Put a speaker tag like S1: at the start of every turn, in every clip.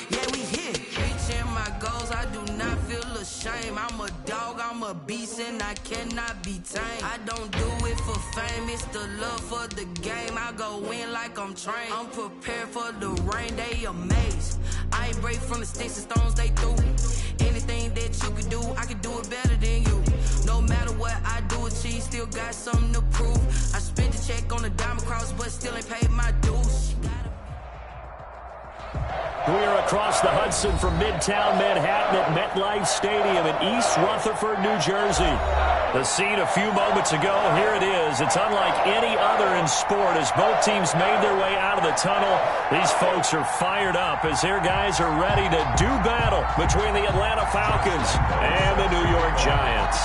S1: Yeah, we here. Reaching my goals, I do not feel ashamed. I'm a dog, I'm a beast, and I cannot be tamed. I don't do it for fame, it's the love for the game. I go in like I'm trained. I'm prepared for the rain, they amazed. I ain't break from the sticks and stones they threw. Anything that you can do, I can do it better than you. No matter what I do, achieve, still got something to prove. I spent the check on the diamond cross, but still ain't paid my dues.
S2: We're across the Hudson from Midtown Manhattan at MetLife Stadium in East Rutherford, New Jersey. The scene a few moments ago, here it is. It's unlike any other in sport as both teams made their way out of the tunnel. These folks are fired up as their guys are ready to do battle between the Atlanta Falcons and the New York Giants.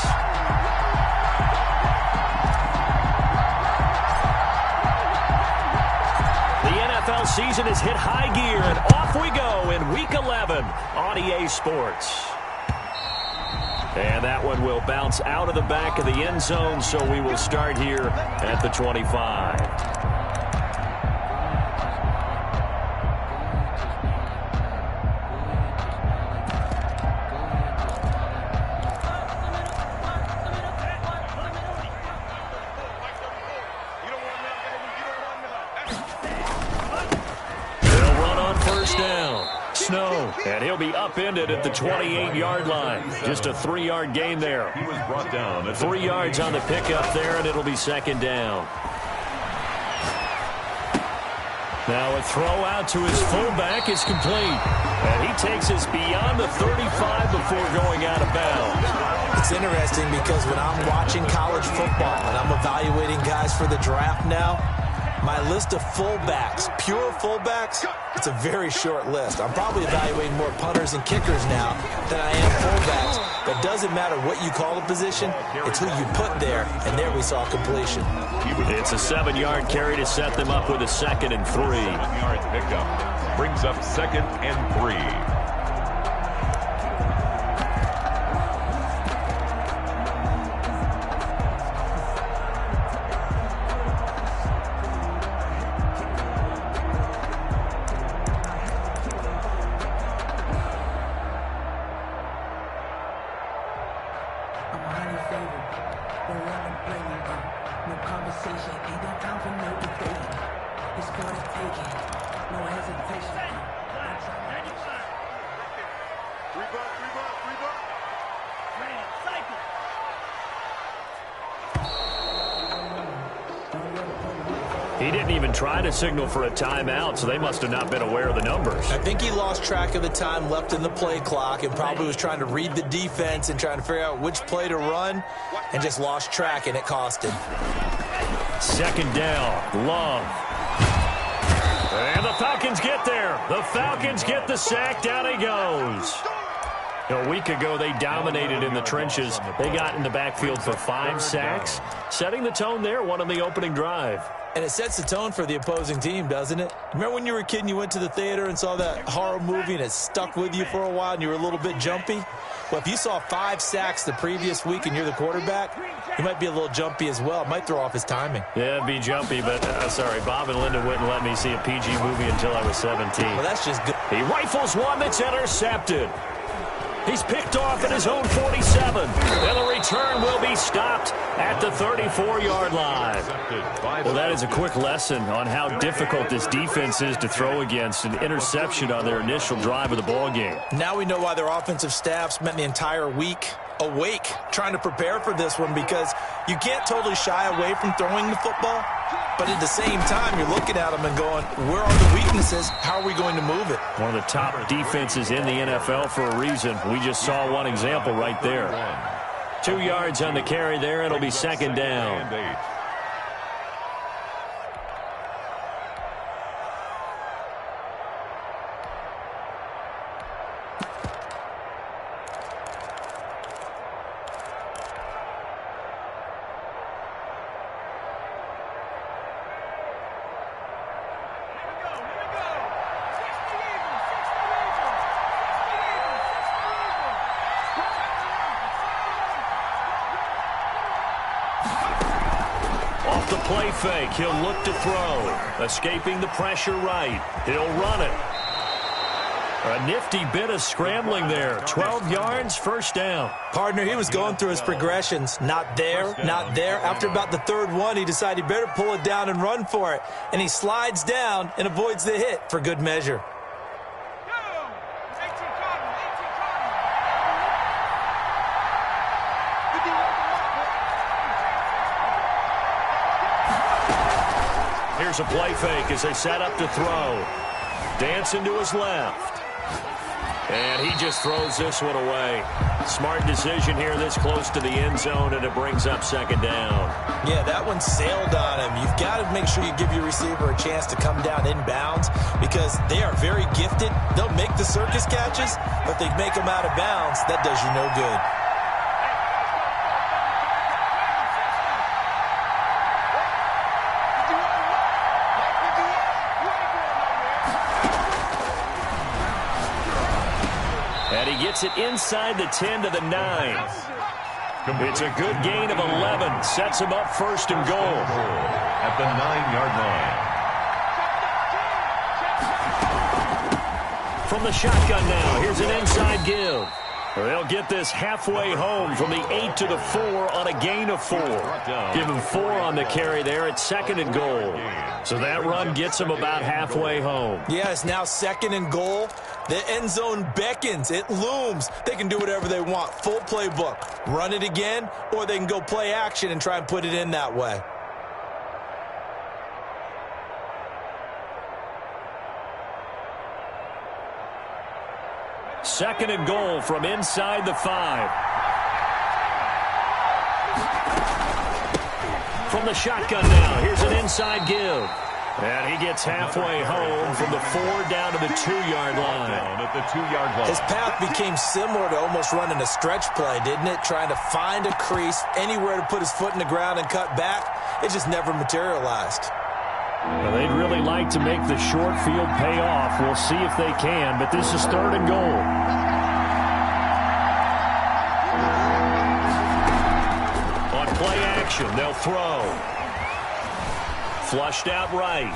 S2: NFL season has hit high gear, and off we go in Week 11 on EA Sports. And that one will bounce out of the back of the end zone, so we will start here at the 25. And he'll be upended at the 28-yard line. Just a 3-yard gain there.
S3: He was brought down.
S2: 3 yards on the pickup there, and it'll be second down. Now a throw out to his fullback is complete. And he takes us beyond the 35 before going out of bounds.
S4: It's interesting because when I'm watching college football and I'm evaluating guys for the draft now, my list of fullbacks, pure fullbacks, it's a very short list. I'm probably evaluating more punters and kickers now than I am fullbacks. But it doesn't matter what you call the position, it's who you put there, and there we saw completion.
S2: It's a 7-yard carry to set them up with a 2nd and 3.
S3: 7-yard pickup brings up 2nd and 3.
S2: He didn't even try to signal for a timeout, so they must have not been aware of the numbers.
S4: I think he lost track of the time left in the play clock and probably was trying to read the defense and trying to figure out which play to run and just lost track, and it cost him.
S2: 2nd down, Love. And the Falcons get there. The Falcons get the sack. Down he goes. A week ago, they dominated in the trenches. They got in the backfield for 5 sacks, setting the tone there, one on the opening drive.
S4: And it sets the tone for the opposing team, doesn't it? Remember when you were a kid and you went to the theater and saw that horror movie and it stuck with you for a while and you were a little bit jumpy? Well, if you saw 5 sacks the previous week and you're the quarterback, you might be a little jumpy as well. It might throw off his timing.
S2: Yeah, it'd be jumpy, but sorry, Bob and Linda wouldn't let me see a PG movie until I was 17.
S4: Well, that's just good.
S2: He rifles one that's intercepted. He's picked off at his own 47. And the return will be stopped at the 34-yard line. Well, that is a quick lesson on how difficult this defense is to throw against. An interception on their initial drive of the ballgame.
S4: Now we know why their offensive staff spent the entire week awake trying to prepare for this one, because you can't totally shy away from throwing the football. But at the same time, you're looking at them and going, where are the weaknesses? How are we going to move it?
S2: One of the top defenses in the NFL for a reason. We just saw one example right there. 2 yards on the carry there. It'll be 2nd down. Play fake. He'll look to throw. Escaping the pressure right. He'll run it. A nifty bit of scrambling there. 12 yards, first down.
S4: Partner, he was going through his progressions. Not there, not there. After about the third one, he decided he better pull it down and run for it. And he slides down and avoids the hit for good measure.
S2: Here's a play fake as they set up to throw. Dancing to his left. And he just throws this one away. Smart decision here this close to the end zone, and it brings up second down.
S4: Yeah, that one sailed on him. You've got to make sure you give your receiver a chance to come down inbounds because they are very gifted. They'll make the circus catches, but they make them out of bounds. That does you no good.
S2: Gets it inside the 10 to the 9. It's a good gain of 11. Sets him up first and goal.
S3: At the 9-yard line.
S2: From the shotgun now, here's an inside give. They'll get this halfway home from the 8 to the 4 on a gain of 4. Give him 4 on the carry there at second and goal. So that run gets him about halfway home.
S4: Yeah, it's now second and goal. The end zone beckons. It looms. They can do whatever they want. Full playbook. Run it again, or they can go play action and try and put it in that way.
S2: Second and goal from inside the 5. From the shotgun now, here's an inside give. And he gets halfway home from the 4 down to the 2-yard line.
S3: At the 2-yard line.
S4: His path became similar to almost running a stretch play, didn't it? Trying to find a crease, anywhere to put his foot in the ground and cut back. It just never materialized.
S2: Well, they'd really like to make the short field pay off. We'll see if they can, but this is third and goal. On play action, they'll throw. Flushed out right.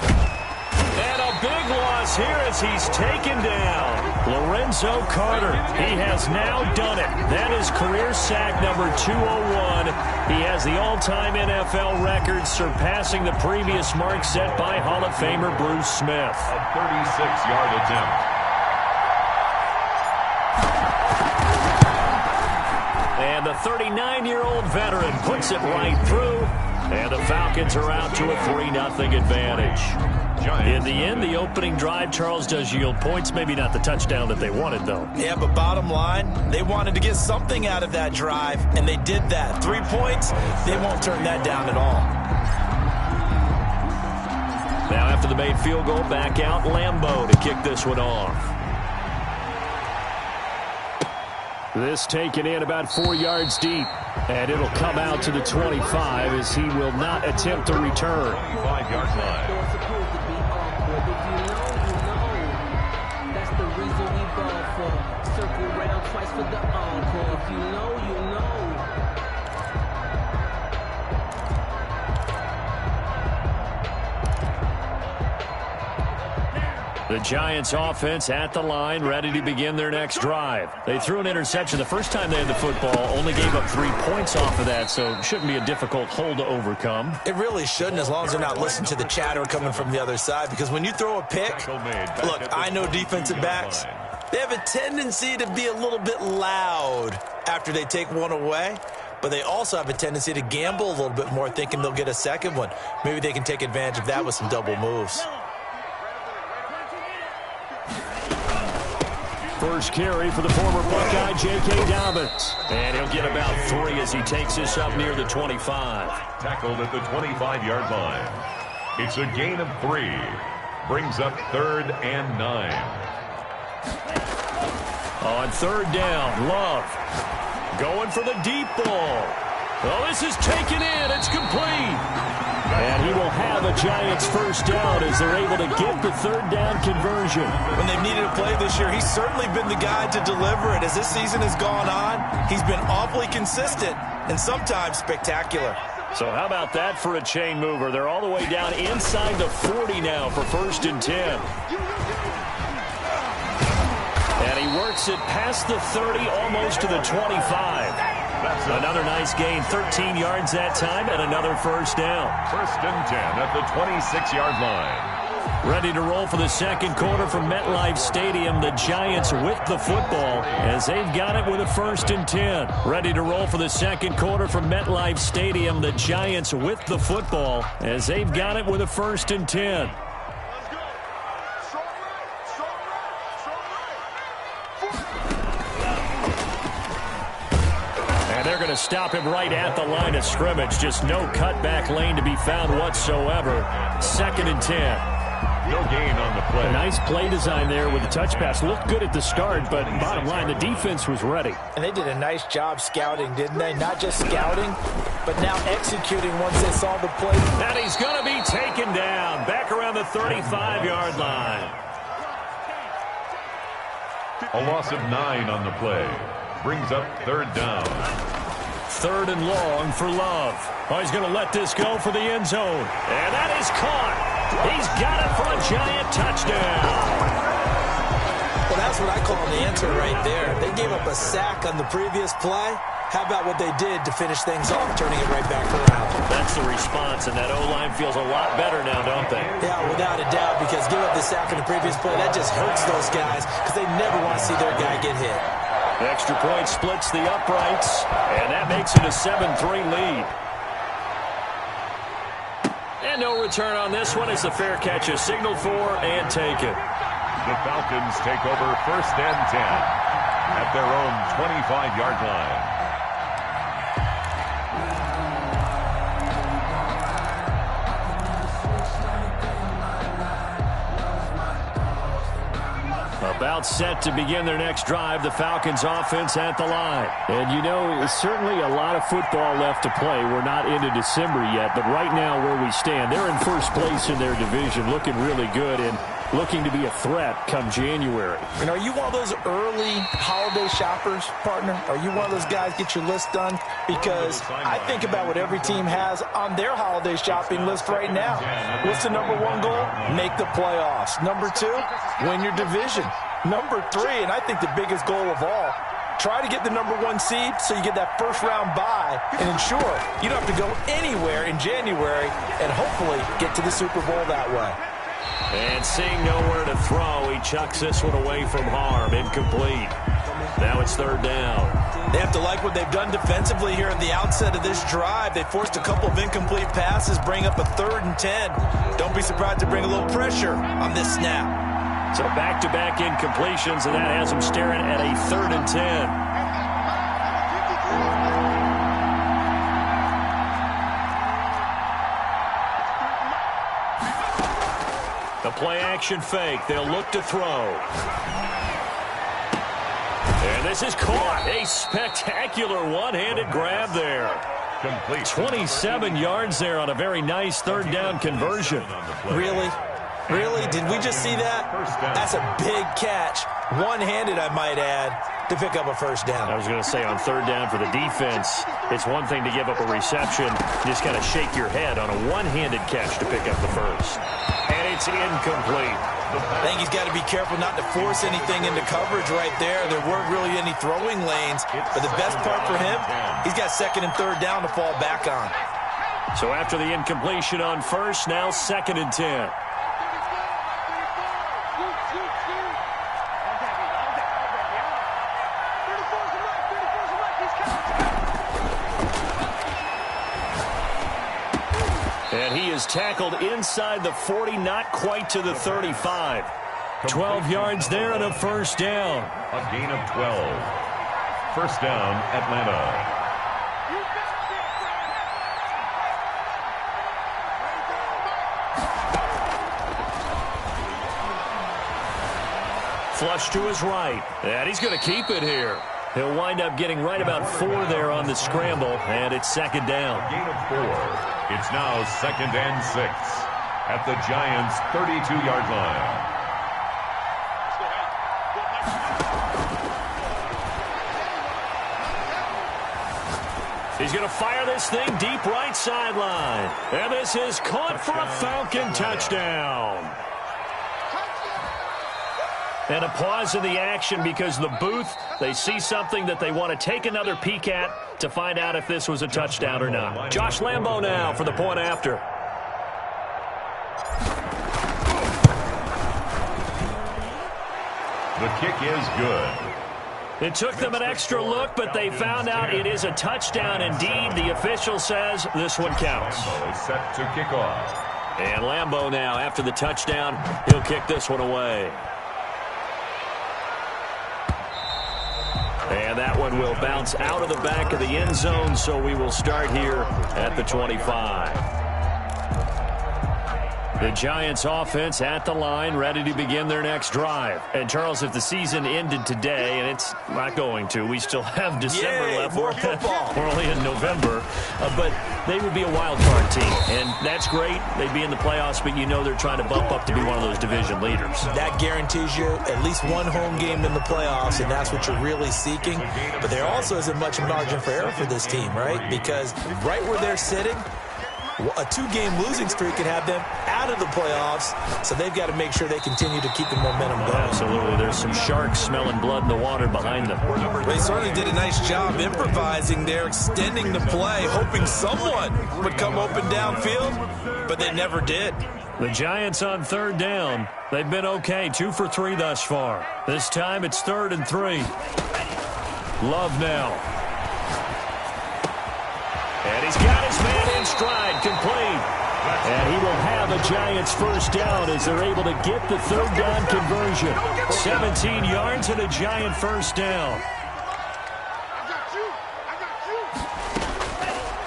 S2: And a big loss here as he's taken down. Lorenzo Carter, he has now done it. That is career sack number 201. He has the all-time NFL record, surpassing the previous mark set by Hall of Famer Bruce Smith.
S3: A 36-yard attempt.
S2: And the 39-year-old veteran puts it right through. And the Falcons are out to a 3-0 advantage. In the end, the opening drive, Charles, does yield points. Maybe not the touchdown that they wanted, though.
S4: Yeah, but bottom line, they wanted to get something out of that drive, and they did that. 3 points, they won't turn that down at all.
S2: Now, after the made field goal, back out Lambeau to kick this one off. This taken in about 4 yards deep, and it'll come out to the 25 as he will not attempt to return.
S3: 5-yard line.
S5: That's the reason we ball for. Circle round twice for the encore. If you know, you know.
S2: The Giants offense at the line, ready to begin their next drive. They threw an interception the first time they had the football, only gave up 3 points off of that, so it shouldn't be a difficult hole to overcome.
S4: It really shouldn't, as long as they're not listening to the chatter coming from the other side, because when you throw a pick, look, I know defensive backs, they have a tendency to be a little bit loud after they take one away, but they also have a tendency to gamble a little bit more, thinking they'll get a second one. Maybe they can take advantage of that with some double moves.
S2: First carry for the former Buckeye, J.K. Dobbins. And he'll get about 3 as he takes this up near the 25.
S3: Tackled at the 25-yard line. It's a gain of 3. Brings up 3rd and 9.
S2: On 3rd down, Love going for the deep ball. Oh, this is taken in. It's complete. And he will have a Giants first down as they're able to get the 3rd down conversion.
S4: When they've needed a play this year, he's certainly been the guy to deliver it. As this season has gone on, he's been awfully consistent and sometimes spectacular.
S2: So how about that for a chain mover? They're all the way down inside the 40 now for 1st and 10. And he works it past the 30, almost to the 25. Another nice gain, 13 yards that time, and another first down.
S3: First and 10 at the 26-yard line.
S2: Ready to roll for the second quarter from MetLife Stadium. The Giants with the football as they've got it with a first and 10. Ready to roll for the second quarter from MetLife Stadium. The Giants with the football as they've got it with a first and 10. And they're going to stop him right at the line of scrimmage. Just no cutback lane to be found whatsoever. Second and 10.
S3: No gain on the play.
S2: A nice play design there with the touch pass. Looked good at the start, but bottom line, the defense was ready.
S4: And they did a nice job scouting, didn't they? Not just scouting, but now executing once they saw the play.
S2: And he's going to be taken down back around the 35-yard line.
S3: A loss of 9 on the play. Brings up third down.
S2: Third and long for Love. Oh, he's going to let this go for the end zone. And that is caught. He's got it for a Giant touchdown.
S4: Well, that's what I call the answer right there. They gave up a sack on the previous play. How about what they did to finish things off, turning it right back around?
S2: That's the response, and that O-line feels a lot better now, don't they?
S4: Yeah, without a doubt, because give up the sack on the previous play, that just hurts those guys because they never want to see their guy get hit.
S2: Extra point splits the uprights, and that makes it a 7-3 lead. And no return on this one as the fair catch is signaled for and taken.
S3: The Falcons take over first and 10 at their own 25-yard line.
S2: About set to begin their next drive, the Falcons offense at the line. And you know, certainly a lot of football left to play. We're not into December yet, but right now where we stand, they're in first place in their division, looking really good and looking to be a threat come January.
S4: And are you one of those early holiday shoppers, partner? Are you one of those guys get your list done? Because I think about what every team has on their holiday shopping list right now. What's the number one goal? Make the playoffs. Number 2, win your division. Number 3, and I think the biggest goal of all, try to get the number 1 seed so you get that first round bye and ensure you don't have to go anywhere in January and hopefully get to the Super Bowl that way.
S2: And seeing nowhere to throw, he chucks this one away from harm. Incomplete. Now it's third down.
S4: They have to like what they've done defensively here at the outset of this drive. They forced a couple of incomplete passes, bring up a 3rd and 10. Don't be surprised to bring a little pressure on this snap.
S2: So back-to-back incompletions, and that has them staring at a 3rd and 10. The play-action fake. They'll look to throw. And this is caught. A spectacular one-handed grab there.
S3: Complete.
S2: 27 yards there on a very nice third down conversion.
S4: Really? Really? Did we just see that? That's a big catch. One-handed, I might add, to pick up a first down.
S2: I was going to say on third down for the defense, it's one thing to give up a reception. You just got to shake your head on a one-handed catch to pick up the first. And it's incomplete.
S4: I think he's got to be careful not to force anything into coverage right there. There weren't really any throwing lanes. But the best part for him, he's got second and third down to fall back on.
S2: So after the incompletion on first, now 2nd and 10. And he is tackled inside the 40, not quite to the 35. 12 yards there and a first down.
S3: A gain of 12. First down, Atlanta.
S2: Flush to his right. And he's going to keep it here. He'll wind up getting right about 4 there on the scramble, and it's second down.
S3: A gain of 4. It's now 2nd and 6 at the Giants' 32-yard line.
S2: He's going to fire this thing deep right sideline. And this is caught for a Falcon touchdown. And a pause in the action because the booth, they see something that they want to take another peek at to find out if this was a touchdown or not. Josh Lambo now for the point after.
S3: The kick is good.
S2: It took them an extra look, but they found out it is a touchdown indeed. The official says this one counts.
S3: Lambo is set to kick off.
S2: And Lambo now, after the touchdown, he'll kick this one away. And that one will bounce out of the back of the end zone, so we will start here at the 25. The Giants offense at the line, ready to begin their next drive. And, Charles, if the season ended today, and it's not going to, we still have December left.
S4: More football.
S2: We're only in November. But they would be a wild card team, and that's great. They'd be in the playoffs, but you know they're trying to bump up to be one of those division leaders.
S4: That guarantees you at least one home game in the playoffs, and that's what you're really seeking. But there also isn't much margin for error for this team, right? Because right where they're sitting, a 2-game losing streak could have them out of the playoffs, so they've got to make sure they continue to keep the momentum going.
S2: Absolutely. There's some sharks smelling blood in the water behind them.
S4: They certainly did a nice job improvising there, extending the play, hoping someone would come open downfield, but they never did.
S2: The Giants on third down. They've been okay, 2 for 3 thus far. This time it's 3rd and 3. Love now. And he's got his man in stride, complete. And he will have a Giants first down as they're able to get the 3rd down conversion. 17 yards and a Giant first down.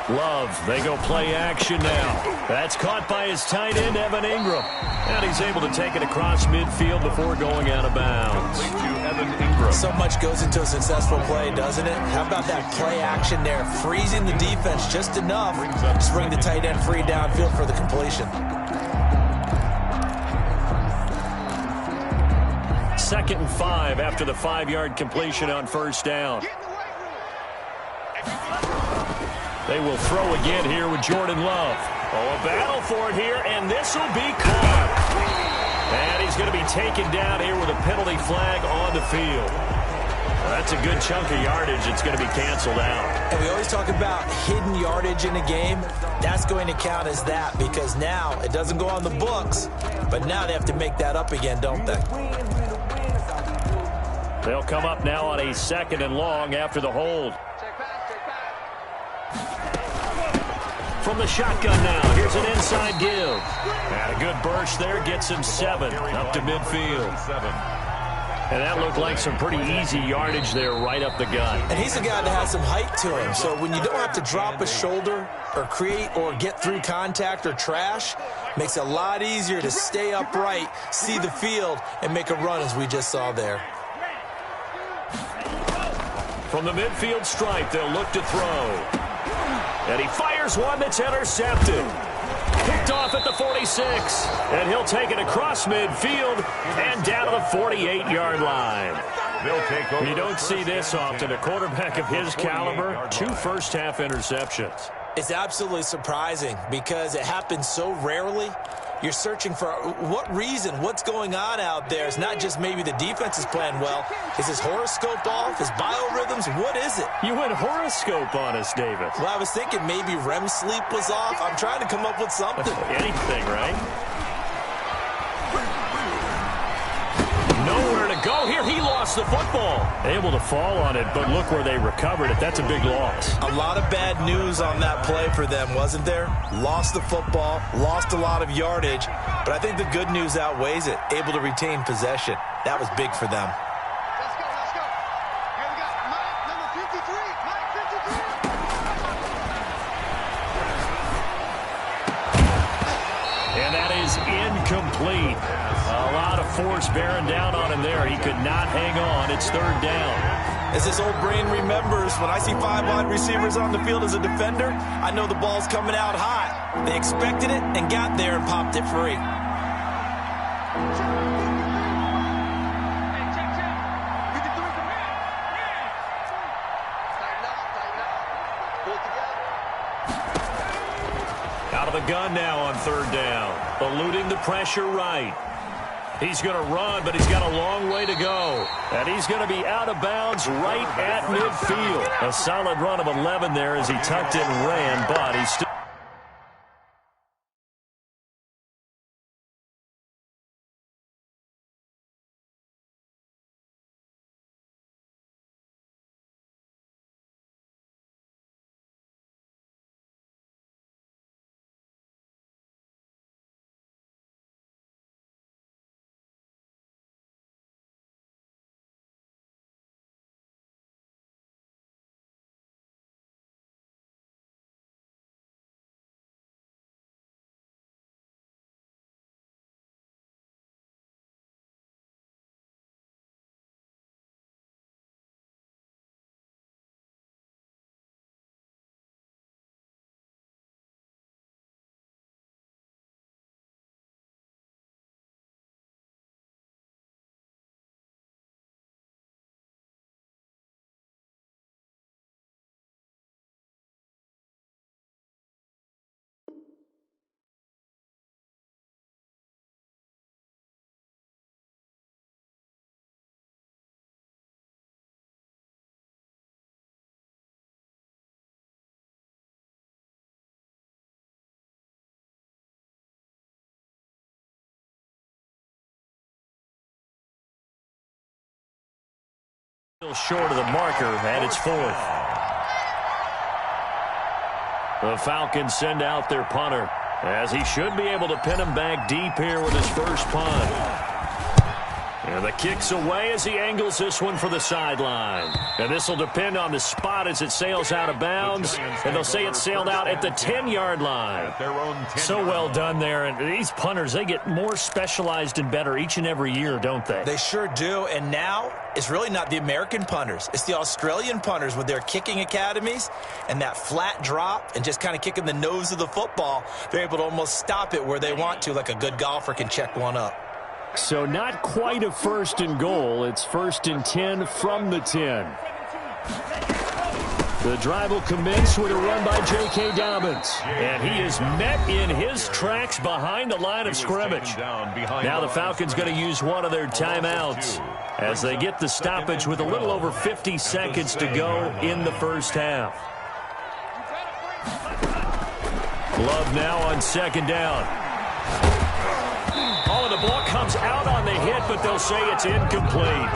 S2: Love, they go play action now. That's caught by his tight end, Evan Ingram. And he's able to take it across midfield before going out of bounds.
S4: So much goes into a successful play, doesn't it? How about that play action there? Freezing the defense just enough to bring the tight end free downfield for the completion.
S2: 2nd and 5 after the 5-yard completion on first down. They will throw again here with Jordan Love. Oh, a battle for it here, and this will be caught. And he's going to be taken down here with a penalty flag on the field. That's a good chunk of yardage. It's going to be canceled out.
S4: And we always talk about hidden yardage in a game. That's going to count as that because now it doesn't go on the books, but now they have to make that up again, don't they?
S2: They'll come up now on a 2nd and long after the hold. From the shotgun now, here's an inside give. And a good burst there, gets him 7 up to midfield. And that looked like some pretty easy yardage there right up the gut.
S4: And he's a guy that has some height to him, so when you don't have to drop a shoulder or create or get through contact or trash, makes it a lot easier to stay upright, see the field, and make a run as we just saw there.
S2: From the midfield stripe, they'll look to throw. And he fires one that's intercepted. Picked off at the 46. And he'll take it across midfield and down to the 48-yard line.
S3: They'll take over.
S2: You don't see this often. A quarterback of his caliber, 2 first-half interceptions.
S4: It's absolutely surprising because it happens so rarely. You're searching for what reason, what's going on out there. It's not just maybe the defense is playing well. Is his horoscope off? His biorhythms? What is it?
S2: You went horoscope on us, David.
S4: Well, I was thinking maybe REM sleep was off. I'm trying to come up with something.
S2: Anything, right? Nowhere to go here. He lost the football. Able to fall on it, but look where they recovered it. That's a big loss.
S4: A lot of bad news on that play for them, wasn't there? Lost the football, lost a lot of yardage, but I think the good news outweighs it. Able to retain possession. That was big for them.
S6: Let's go, let's go. Here we got Mike, number 53. Mike, 53.
S2: And that is incomplete. A lot of force bearing down on him there. He could not hang on. It's 3rd down.
S4: As this old brain remembers, when I see 5 wide receivers on the field as a defender, I know the ball's coming out hot. They expected it and got there and popped it free.
S2: Out of the gun now on 3rd down. Eluding the pressure right. He's going to run, but he's got a long way to go. And he's going to be out of bounds right at midfield. A solid run of 11 there as he tucked it and ran, but he's still... Still short of the marker, and it's fourth. The Falcons send out their punter, as he should be able to pin him back deep here with his first punt. And the kick's away as he angles this one for the sideline. And this will depend on the spot as it sails out of bounds. And they'll say it sailed out at the 10-yard line. So well done there. And these punters, they get more specialized and better each and every year, don't they?
S4: They sure do. And now it's really not the American punters. It's the Australian punters with their kicking academies and that flat drop and just kind of kicking the nose of the football. They're able to almost stop it where they want to, like a good golfer can check one up.
S2: So not quite a first and goal. It's first and 10 from the 10. The drive will commence with a run by J.K. Dobbins. And he is met in his tracks behind the line of scrimmage. Now the Falcons going to use one of their timeouts as they get the stoppage with a little over 50 seconds to go in the first half. Love now on second down. Oh, the ball comes out on the hit, but they'll say it's incomplete.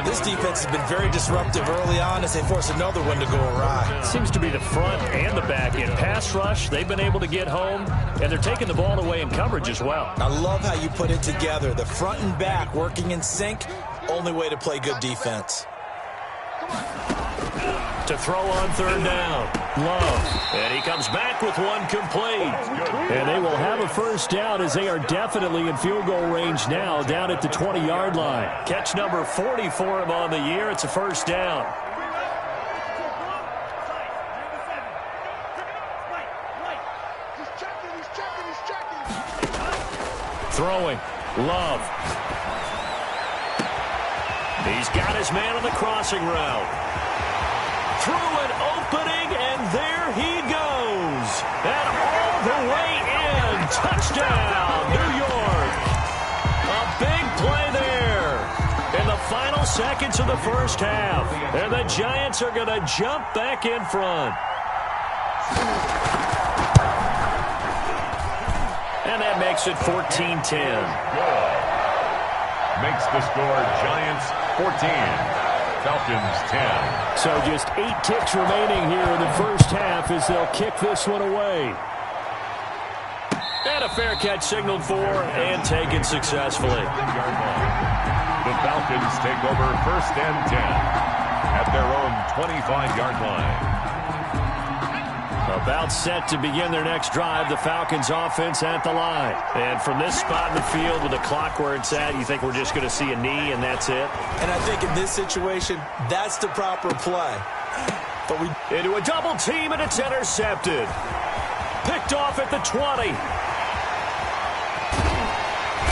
S4: This defense has been very disruptive early on as they force another one to go awry.
S2: Seems to be the front and the back end. Pass rush, they've been able to get home, and they're taking the ball away in coverage as well.
S4: I love how you put it together. The front and back working in sync, only way to play good defense.
S2: To throw on third down, Love. And he comes back with one complete. And they will have a first down as they are definitely in field goal range now down at the 20-yard line. Catch number 40 for him on the year. It's a first down. Throwing, Love. He's got his man on the crossing route. Through an opening, and there he goes. And all the way in. Touchdown, New York. A big play there in the final seconds of the first half. And the Giants are going to jump back in front. And that makes it 14-10.
S3: Makes the score Giants 14. Falcons 10.
S2: So just 8 ticks remaining here in the first half as they'll kick this one away. And a fair catch signaled for and taken successfully.
S3: The Falcons take over first and 10 at their own 25-yard line.
S2: About set to begin their next drive, the Falcons offense at the line. And from this spot in the field with the clock where it's at, you think we're just going to see a knee and that's it?
S4: And I think in this situation, that's the proper play. But
S2: into a double team, and it's intercepted. Picked off at the 20.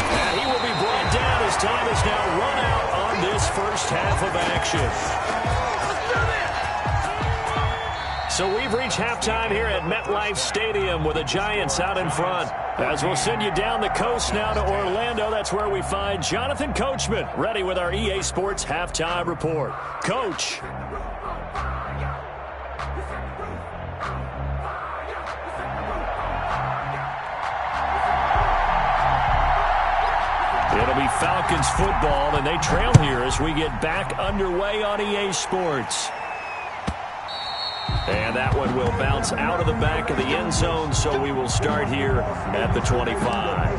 S2: And he will be brought down as time is now run out on this first half of action. So we've reached halftime here at MetLife Stadium with the Giants out in front. As we'll send you down the coast now to Orlando, that's where we find Jonathan Coachman ready with our EA Sports Halftime Report. Coach. It'll be Falcons football, and they trail here as we get back underway on EA Sports. And that one will bounce out of the back of the end zone, so we will start here at the 25.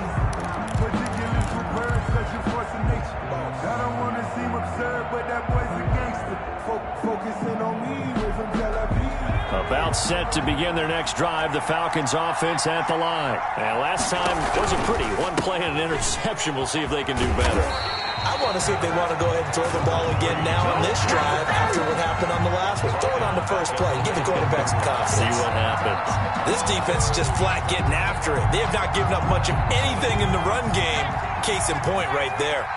S2: About set to begin their next drive, the Falcons offense at the line. And last time was a pretty one play and an interception. We'll see if they can do better.
S4: I want to see if they want to go ahead and throw the ball again now on this drive after what happened on the last one. Throw it on the first play. Give the quarterback some confidence.
S2: See what happens.
S4: This defense is just flat getting after it. They have not given up much of anything in the run game. Case in point right there.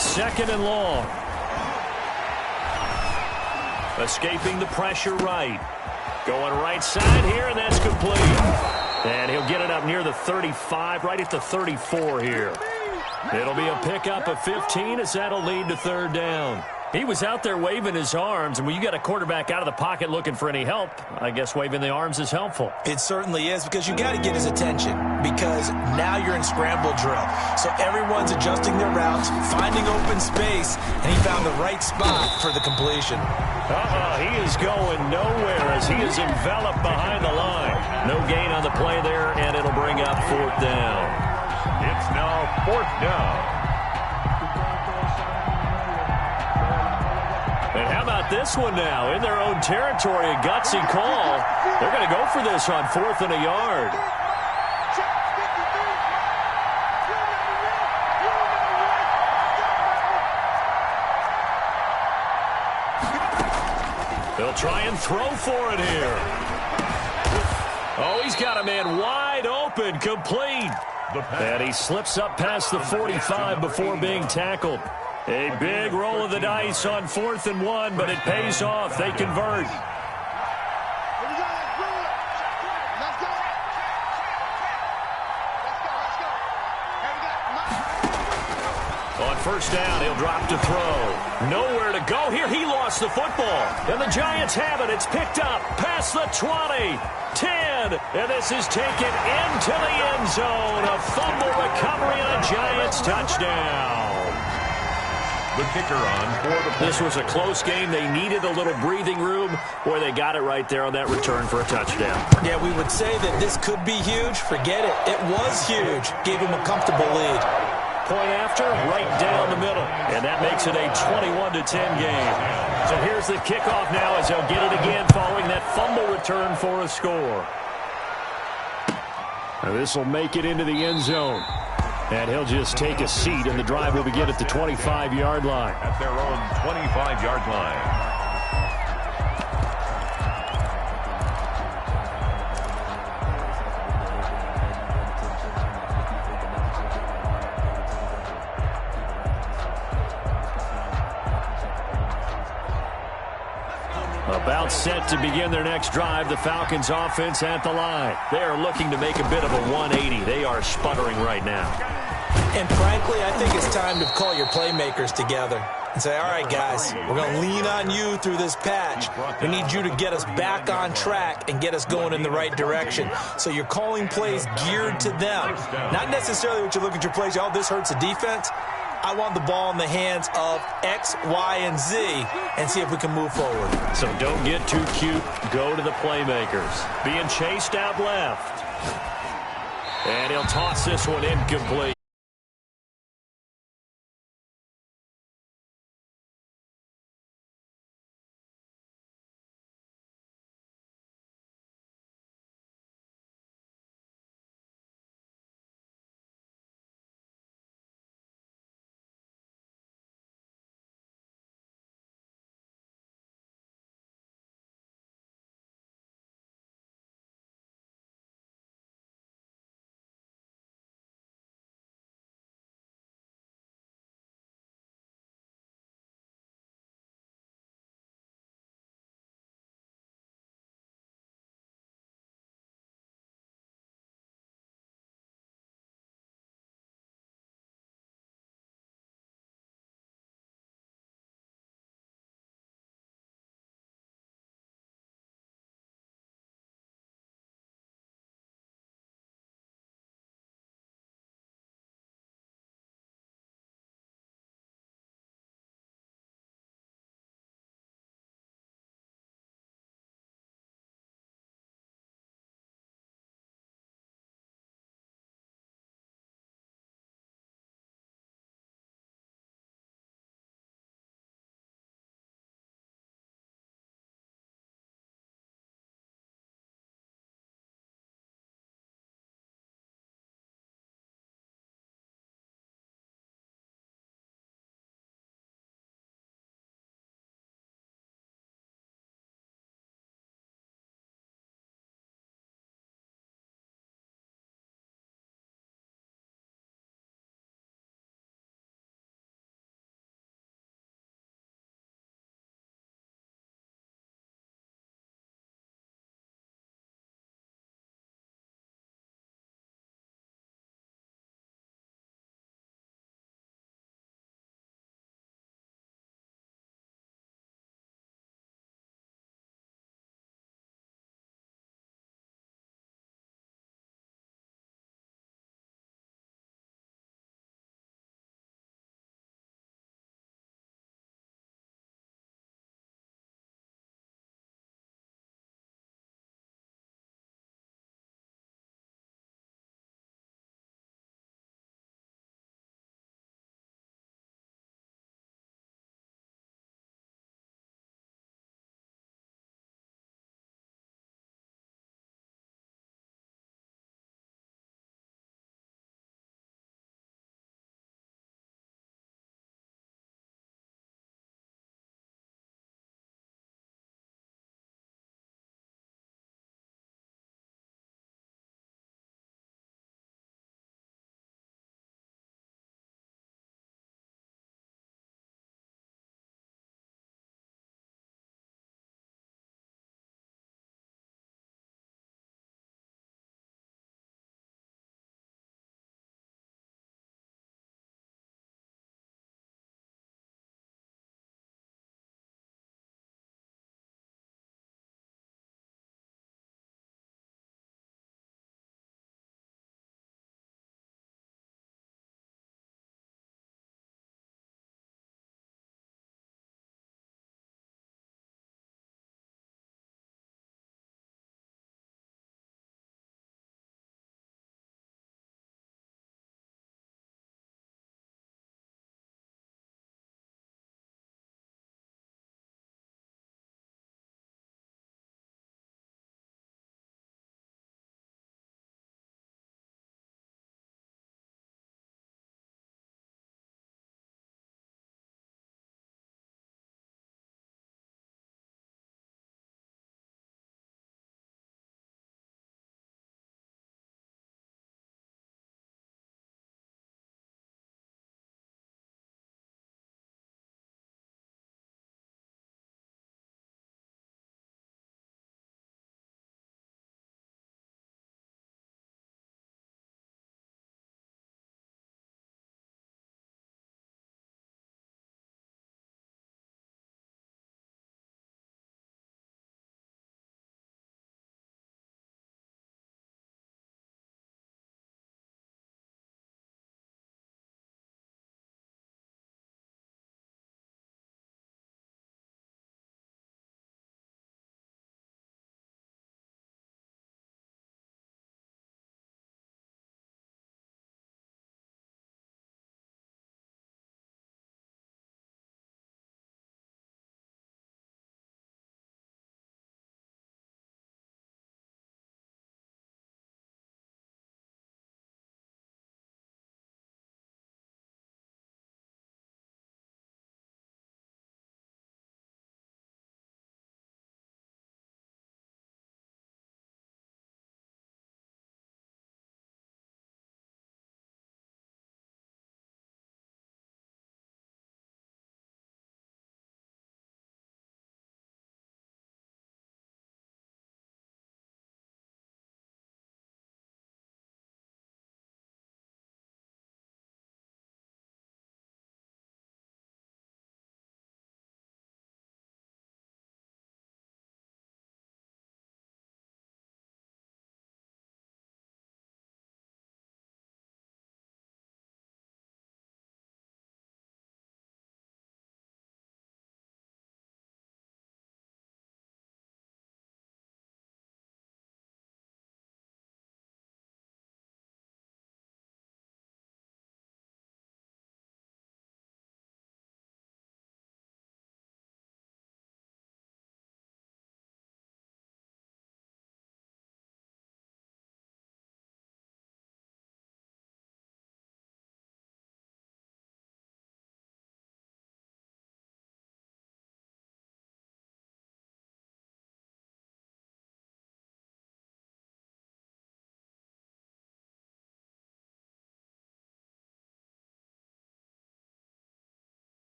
S2: Second and long. Escaping the pressure right. Going right side here, and that's complete. And he'll get it up near the 35, right at the 34 here. It'll be a pickup of 15 as that'll lead to third down. He was out there waving his arms, and when you got a quarterback out of the pocket looking for any help, I guess waving the arms is helpful.
S4: It certainly is, because you got to get his attention, because now you're in scramble drill. So everyone's adjusting their routes, finding open space, and he found the right spot for the completion.
S2: He is going nowhere as he is enveloped behind the line. No gain on the play there, and it'll bring up fourth down.
S3: It's now fourth down.
S2: And how about this one now? In their own territory, a gutsy call. They're going to go for this on fourth and a yard. They'll try and throw for it here. Oh, he's got a man wide open, complete. And he slips up past the 45 before being tackled. A big roll of the dice on 4th and 1, but it pays off. They convert. On first down, he'll drop to throw. Nowhere to go here. He lost the football. And the Giants have it. It's picked up past the 20, 10. And this is taken into the end zone. A fumble recovery and a Giants touchdown.
S3: The kicker on for the play.
S2: This was a close game. They needed a little breathing room. Boy, they got it right there on that return for a touchdown.
S4: Yeah, we would say that this could be huge. Forget it. It was huge. Gave him a comfortable lead.
S2: Point after, right down the middle. And that makes it a 21-10 game. So here's the kickoff now as they'll get it again following that fumble return for a score. Now this will make it into the end zone. And he'll just take a seat, and the drive will begin at the 25-yard line.
S3: At their own 25-yard line.
S2: About set to begin their next drive, the Falcons offense at the line. They are looking to make a bit of a 180. They are sputtering right now.
S4: And frankly, I think it's time to call your playmakers together and say, all right, guys, we're going to lean on you through this patch. We need you to get us back on track and get us going in the right direction. So you're calling plays geared to them. Not necessarily what you look at your plays, oh, this hurts the defense. I want the ball in the hands of X, Y, and Z and see if we can move forward.
S2: So don't get too cute. Go to the playmakers. Being chased out left. And he'll toss this one incomplete.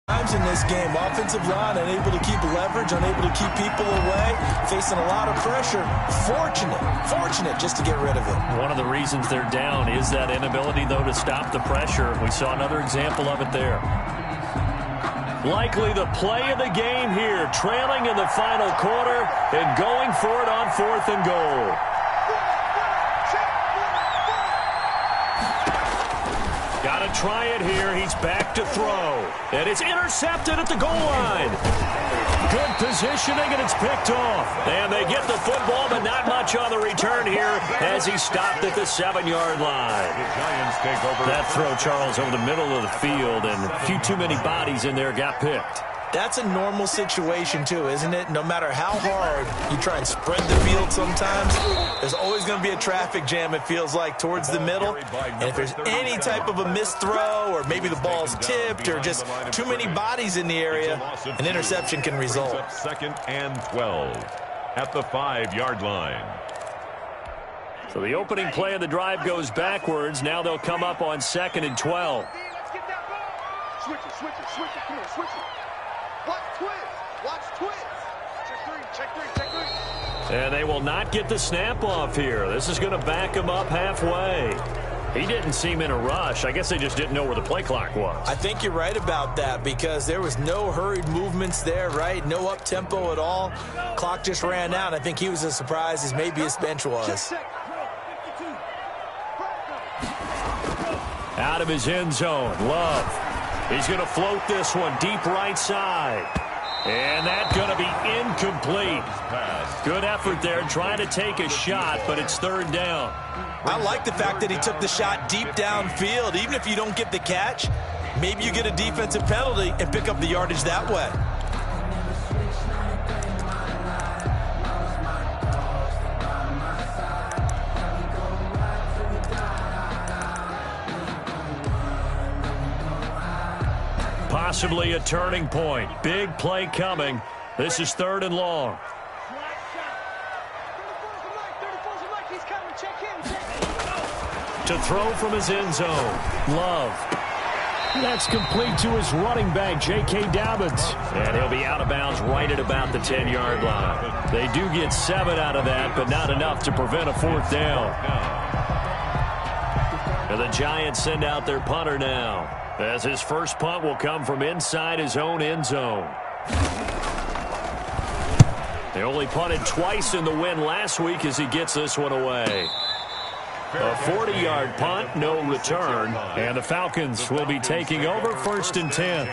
S4: Times in this game, offensive line unable to keep leverage, unable to keep people away, facing a lot of pressure. Fortunate just to get rid of it.
S2: One of the reasons they're down is that inability, though, to stop the pressure. We saw another example of it there. Likely the play of the game here, trailing in the final quarter and going for it on 4th and goal. Got to try it here. He's back to throw. And it's intercepted at the goal line. Good positioning, and it's picked off. And they get the football, but not much on the return here as he stopped at the 7-yard line.
S3: The Giants take over.
S2: That throw, Charles, over the middle of the field, and a few too many bodies in there got picked.
S4: That's a normal situation, too, isn't it? No matter how hard you try and spread the field sometimes, there's always going to be a traffic jam, it feels like, towards the middle. And if there's any type of a missed throw or maybe the ball's tipped or just too many bodies in the area, an interception can result.
S3: 2nd and 12 at the 5-yard line.
S2: So the opening play of the drive goes backwards. Now they'll come up on 2nd and 12.
S6: Let's get that ball. Switch it. Come on, switch it. Watch twist. Check three.
S2: And they will not get the snap off here. This is going to back him up halfway. He didn't seem in a rush. I guess they just didn't know where the play clock was.
S4: I think you're right about that because there was no hurried movements there, right? No up-tempo at all. Clock just ran out. I think he was as surprised as maybe his bench was.
S2: Out of his end zone, Love. He's going to float this one deep right side. And that's going to be incomplete. Good effort there trying to take a shot, but it's 3rd down.
S4: I like the fact that he took the shot deep downfield. Even if you don't get the catch, maybe you get a defensive penalty and pick up the yardage that way.
S2: Possibly a turning point. Big play coming. This is 3rd and long. To throw from his end zone. Love. That's complete to his running back, J.K. Dobbins. And he'll be out of bounds right at about the 10-yard line. They do get 7 out of that, but not enough to prevent a 4th down. And the Giants send out their punter now, as his first punt will come from inside his own end zone. They only punted twice in the win last week as he gets this one away. A 40-yard punt, no return, and the Falcons will be taking over 1st and 10.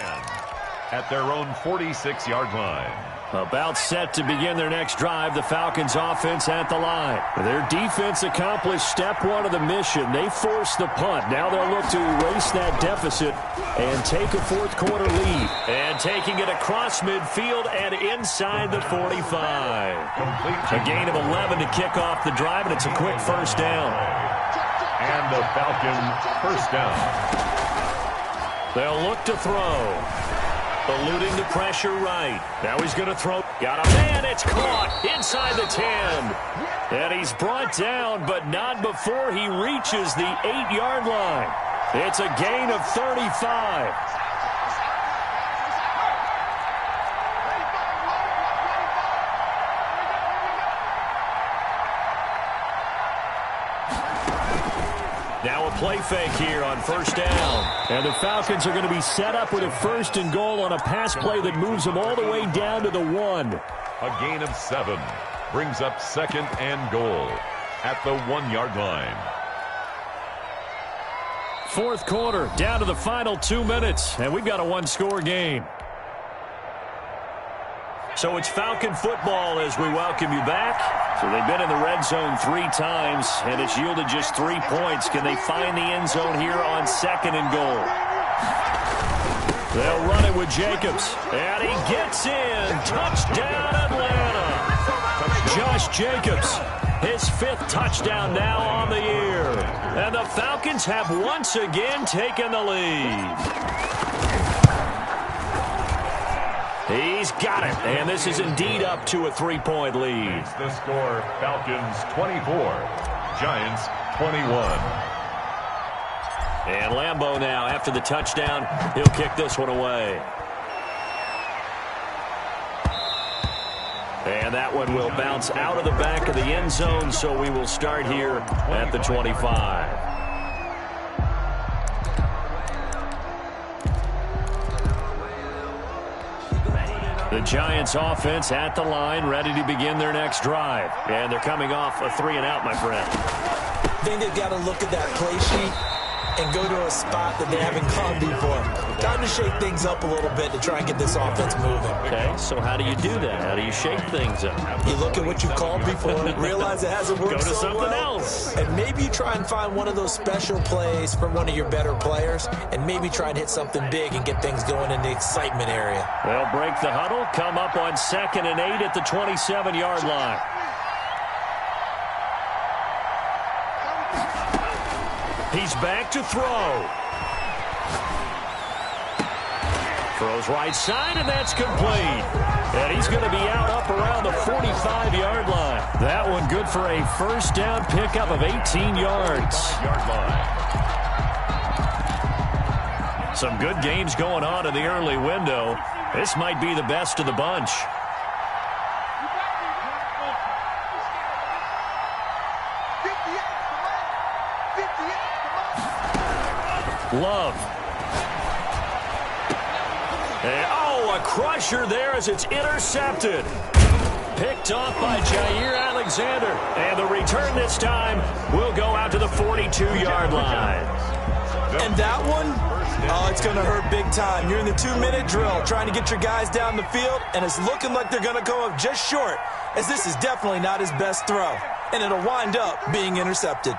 S3: At their own 46-yard line.
S2: About set to begin their next drive, the Falcons offense at the line. Their defense accomplished step 1 of the mission. They forced the punt. Now they'll look to erase that deficit and take a 4th quarter lead. And taking it across midfield and inside the 45. A gain of 11 to kick off the drive, and it's a quick 1st down.
S3: And the Falcons 1st down.
S2: They'll look to throw. Eluding the pressure right. Now he's going to throw. Got a man. It's caught inside the 10. And he's brought down, but not before he reaches the 8-yard line. It's a gain of 35. Now a play fake here on 1st down. And the Falcons are going to be set up with a 1st and goal on a pass play that moves them all the way down to the 1.
S3: A gain of 7 brings up 2nd and goal at the 1-yard line.
S2: 4th quarter, down to the final 2 minutes, and we've got a 1-score game. So it's Falcon football as we welcome you back. So they've been in the red zone 3 times, and it's yielded just 3 points. Can they find the end zone here on 2nd and goal? They'll run it with Jacobs, and he gets in. Touchdown, Atlanta. Josh Jacobs, his 5th touchdown now on the year. And the Falcons have once again taken the lead. He's got it, and this is indeed up to a 3-point lead.
S3: It's the score, Falcons 24, Giants 21.
S2: And Lambeau now, after the touchdown, he'll kick this one away. And that one will bounce out of the back of the end zone, so we will start here at the 25. The Giants offense at the line, ready to begin their next drive. And they're coming off a 3-and-out, my friend.
S4: I think they've got to look at that play sheet and go to a spot that they haven't gone before. Time to shake things up a little bit to try and get this offense moving.
S2: Okay, so how do you do that? How do you shake things up?
S4: You look at what you've called before, realize it hasn't worked so well.
S2: Go to something else.
S4: And maybe you try and find one of those special plays from one of your better players, and maybe try and hit something big and get things going in the excitement area.
S2: They'll break the huddle, come up on 2nd and 8 at the 27-yard line. He's back to throw. Throws right side, and that's complete. And he's going to be out up around the 45-yard line. That one good for a first down pickup of 18 yards. Some good games going on in the early window. This might be the best of the bunch. Love. And, a crusher there as it's intercepted. Picked off by Jair Alexander. And the return this time will go out to the 42-yard line.
S4: And that one, it's going to hurt big time. You're in the 2-minute drill trying to get your guys down the field, and it's looking like they're going to come up just short, as this is definitely not his best throw. And it'll wind up being intercepted.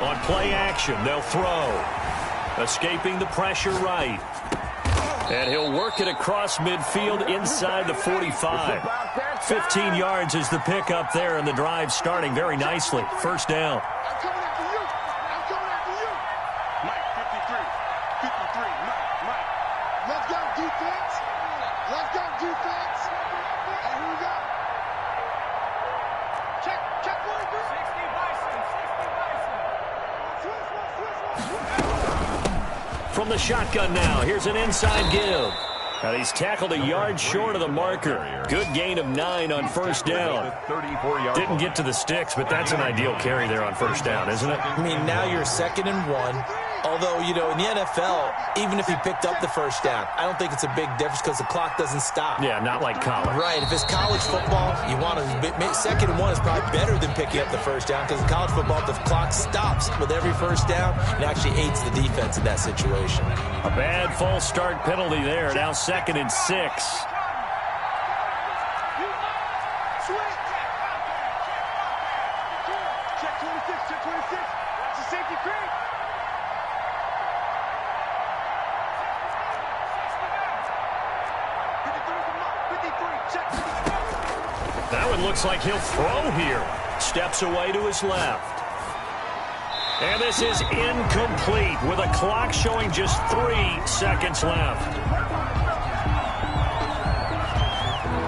S2: On play action, they'll throw. Escaping the pressure right. And he'll work it across midfield inside the 45. 15 yards is the pickup there, and the drive starting very nicely. First down.
S6: I'm coming after you. I'm coming after you. Mike, 53. 53. Mike. Let's go, defense. Let's go, defense. And here we go. Check 43. 60 Bison.
S2: From the shotgun now, here's an inside give. And he's tackled a yard short of the marker. Good gain of 9 on first down. Didn't get to the sticks, but that's an ideal carry there on first down, isn't it?
S4: I mean, now you're 2nd and 1. Although, in the NFL, even if he picked up the first down, I don't think it's a big difference because the clock doesn't stop.
S2: Yeah, not like college.
S4: Right. If it's college football, you want to 2nd and 1 is probably better than picking up the first down because in college football, the clock stops with every first down and actually aids the defense in that situation.
S2: A bad false start penalty there. Now 2nd and 6.
S6: Check 26. It's a safety creep.
S2: That one looks like he'll throw here. Steps away to his left. And this is incomplete with a clock showing just 3 seconds left.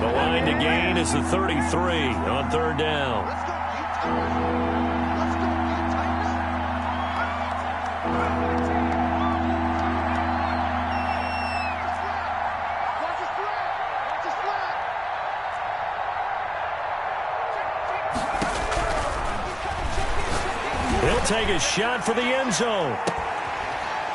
S2: The line to gain is the 33 on 3rd down. He'll take a shot for the end zone.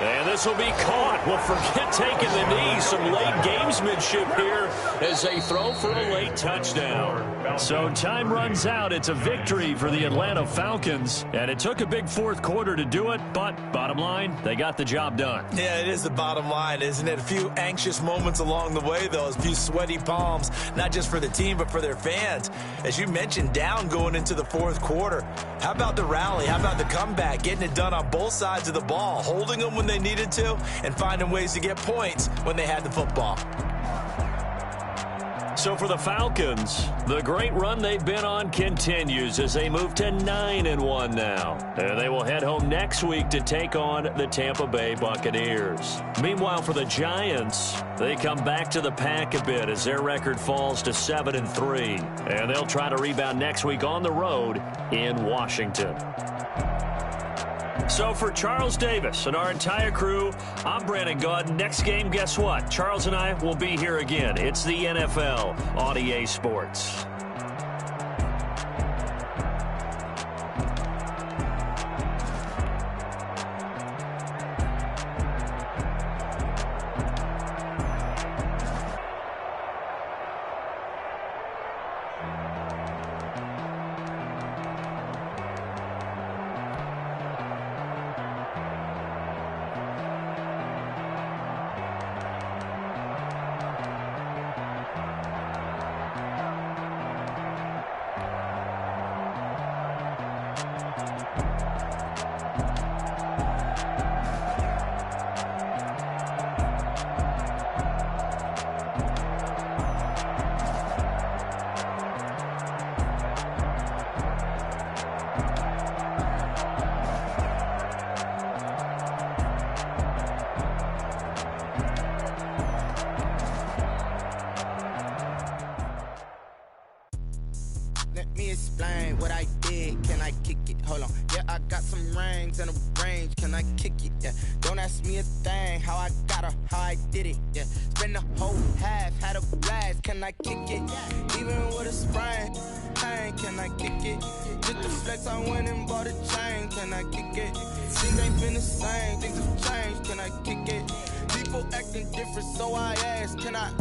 S2: And this will be caught. Well, forget taking the knee. Some late gamesmanship here as they throw for a late touchdown. So time runs out. It's a victory for the Atlanta Falcons. And it took a big 4th quarter to do it. But bottom line, they got the job done.
S4: Yeah, it is the bottom line, isn't it? A few anxious moments along the way, though. A few sweaty palms, not just for the team, but for their fans. As you mentioned, down going into the 4th quarter. How about the rally? How about the comeback? Getting it done on both sides of the ball. Holding them when they needed to and finding ways to get points when they had the football.
S2: So for the Falcons, the great run they've been on continues as they move to 9-1 now. And they will head home next week to take on the Tampa Bay Buccaneers. Meanwhile, for the Giants, they come back to the pack a bit as their record falls to 7-3. And they'll try to rebound next week on the road in Washington. So for Charles Davis and our entire crew, I'm Brandon Gaudin. Next game, guess what? Charles and I will be here again. It's the NFL on EA Sports.
S7: Let me explain what I did. Can I kick it? Hold on. Yeah, I got some rings and a range. Can I kick it? Yeah. Don't ask me a thing. How I got her, how I did it. Yeah. Spend the whole half, had a blast. Can I kick it? Even with a sprain, pain. Can I kick it? Just the flex, I went and bought a chain. Can I kick it? Things ain't been the same. Things have changed. Can I kick it? People acting different, so I ask. Can I?